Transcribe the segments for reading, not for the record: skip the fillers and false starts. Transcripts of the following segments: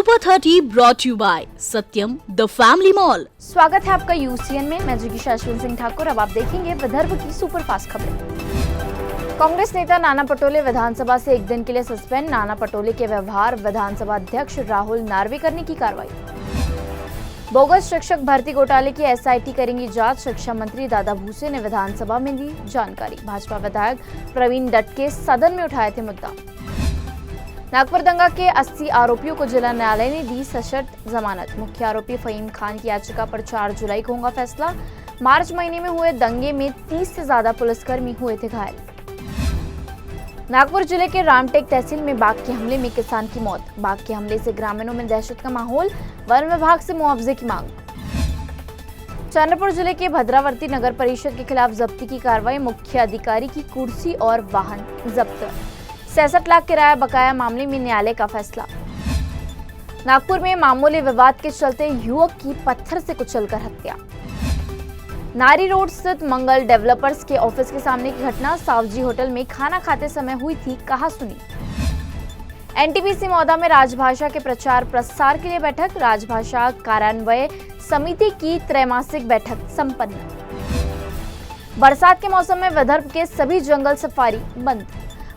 Super 30 brought you by Satyam the family mall. स्वागत है आपका यूसीएन में। मैं जिज्ञासा अश्विन सिंह ठाकुर। अब आप देखेंगे विदर्भ की सुपरफास्ट खबरें। कांग्रेस नेता नाना पटोले विधानसभा से एक दिन के लिए सस्पेंड। नाना पटोले के व्यवहार विधानसभा अध्यक्ष राहुल नार्वेकर ने की कार्रवाई। बोगस शिक्षक भर्ती घोटाले की एसआईटी करेंगी जांच। शिक्षा मंत्री दादा भूसे ने विधानसभा में दी जानकारी। भाजपा विधायक प्रवीण डटके सदन में उठाए थे मुद्दा। नागपुर दंगा के 80 आरोपियों को जिला न्यायालय ने दी सशर्त जमानत। मुख्य आरोपी फहीम खान की याचिका पर 4 जुलाई को होगा फैसला। मार्च महीने में हुए दंगे में 30 से ज्यादा पुलिसकर्मी हुए थे घायल। नागपुर जिले के रामटेक तहसील में बाघ के हमले में किसान की मौत। बाघ के हमले से ग्रामीणों में दहशत का माहौल। वन विभाग से मुआवजे की मांग। चंद्रपुर जिले के भद्रावती नगर परिषद के खिलाफ जब्ती की कार्रवाई। मुख्य अधिकारी की कुर्सी और वाहन जब्त। 66 लाख किराया बकाया मामले में न्यायालय का फैसला। नागपुर में मामूली विवाद के चलते युवक की पत्थर से कुचलकर हत्या। नारी रोड स्थित मंगल डेवलपर्स के ऑफिस के सामने की घटना। सावजी होटल में खाना खाते समय हुई थी कहासुनी। एनटीपीसी मौदा में राजभाषा के प्रचार प्रसार के लिए बैठक। राजभाषा कार्यान्वयन समिति की त्रैमासिक बैठक संपन्न। बरसात के मौसम में विदर्भ के सभी जंगल सफारी बंद।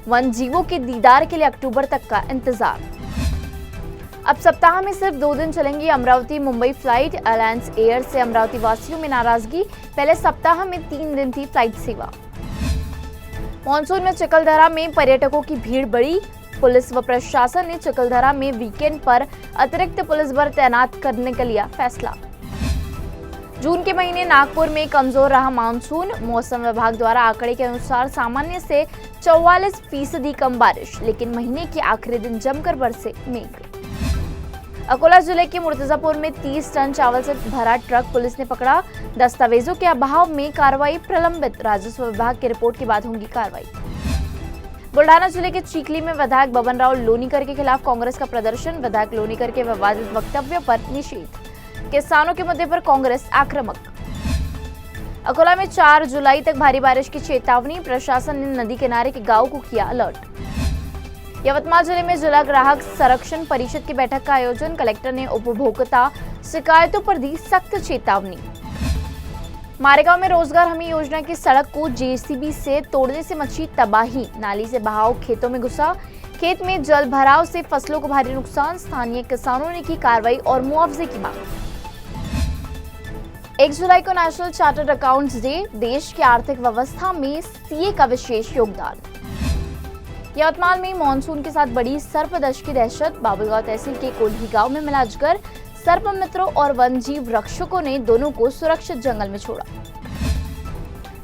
वन जीवों के दीदार के लिए अक्टूबर तक का इंतजार। अब सप्ताह में सिर्फ 2 दिन चलेंगी Amravati Mumbai flight. Alliance air से अमरावती वासियों में नाराजगी। पहले सप्ताह में 3 दिन थी फ्लाइट सेवा। मॉनसून में चकलधरा में पर्यटकों की भीड़ बढ़ी। पुलिस व प्रशासन ने चकलधरा में वीकेंड पर अतिरिक्त पुलिस बल तैनात करने का लिया फैसला। जून के महीने नागपुर में कमजोर रहा मानसून। मौसम विभाग द्वारा आंकड़े के अनुसार सामान्य से 44% कम बारिश, लेकिन महीने के आखिरी दिन जमकर बरसे मेघ। अकोला जिले के मुर्तजापुर में 30 टन चावल से भरा ट्रक पुलिस ने पकड़ा। दस्तावेजों के अभाव में कार्रवाई प्रलंबित। राजस्व विभाग की रिपोर्ट के बाद होगी कार्रवाई। बुल्ढाना जिले के चीखली में विधायक बबनराव लोनीकर के खिलाफ कांग्रेस का प्रदर्शन। विधायक लोनीकर के विवादित वक्तव्य पर निषेध। किसानों के मुद्दे पर कांग्रेस आक्रामक। अकोला में 4 जुलाई तक भारी बारिश की चेतावनी। प्रशासन ने नदी किनारे के गांव को किया अलर्ट। यवतमाल जिले में जिला ग्राहक संरक्षण परिषद की बैठक का आयोजन। कलेक्टर ने उपभोक्ता शिकायतों पर दी सख्त चेतावनी। मारेगांव में रोजगार हमी योजना की सड़क को जेसीबी से तोड़ने से मची तबाही। नाली से बहाव खेतों में घुसा। खेत में जल भराव से फसलों को भारी नुकसान। स्थानीय किसानों ने की कार्रवाई और मुआवजे की मांग। 1 जुलाई को नेशनल चार्टर्ड अकाउंट्स डे। देश की आर्थिक व्यवस्था में सीए का विशेष योगदान। यवतमाल में मानसून के साथ बड़ी सर्पदंश की दहशत। बाबुलगांव तहसील के कोल्ही गांव में मिला अजगर। सर्प मित्रों और वन्यजीव रक्षकों ने दोनों को सुरक्षित जंगल में छोड़ा।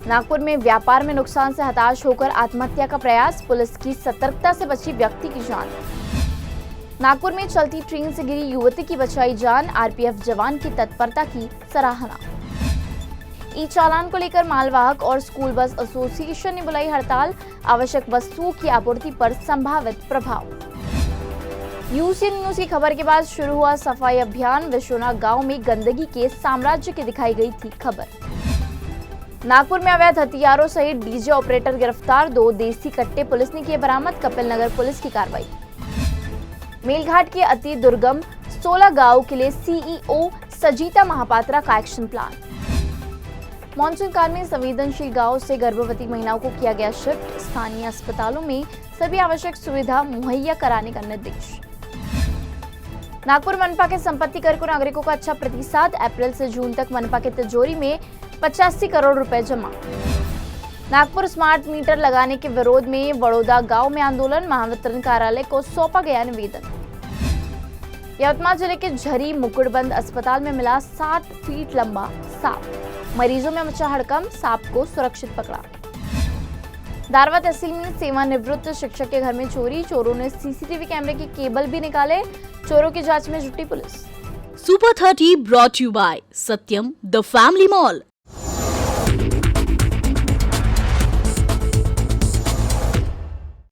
नागपुर में व्यापार में नुकसान से हताश होकर आत्महत्या का प्रयास। पुलिस की सतर्कता से बची व्यक्ति की जान। नागपुर में चलती ट्रेन से गिरी युवती की बचाई जान। आरपीएफ जवान की तत्परता की सराहना। ई चालान को लेकर मालवाहक और स्कूल बस एसोसिएशन ने बुलाई हड़ताल। आवश्यक वस्तुओं की आपूर्ति पर संभावित प्रभाव। यूसीएन न्यूज की खबर के बाद शुरू हुआ सफाई अभियान। विश्वनाथ गांव में गंदगी के साम्राज्य की दिखाई गई थी खबर। नागपुर में अवैध हथियारों सहित डीजे ऑपरेटर गिरफ्तार। 2 देसी कट्टे पुलिस ने किए बरामद। कपिल नगर पुलिस की कार्रवाई। मेलघाट के अति दुर्गम 16 गांव के लिए सीईओ सजीता महापात्रा का एक्शन प्लान। मानसून काल में संवेदनशील गांव से गर्भवती महिलाओं को किया गया शिफ्ट। स्थानीय अस्पतालों में सभी आवश्यक सुविधा मुहैया कराने का निर्देश। नागपुर मनपा के संपत्ति कर को नागरिकों का अच्छा प्रतिसाद। अप्रैल से जून तक मनपा के तिजोरी में 85 करोड़ रुपए जमा। नागपुर स्मार्ट मीटर लगाने के विरोध में बड़ौदा गांव में आंदोलन। महावितरण कार्यालय को सौंपा गया निवेदन। यवतमाल जिले के झरी मुकुटबंद अस्पताल में मिला 7 फीट लंबा सांप। मरीजों में मचा हड़कंप। सांप को सुरक्षित पकड़ा। दारवा तहसील में सेवानिवृत्त शिक्षक के घर में चोरी। चोरों ने सीसीटीवी कैमरे के केबल भी निकाले। चोरों की जांच में जुटी पुलिस। Super 30 brought you by Satyam the family mall.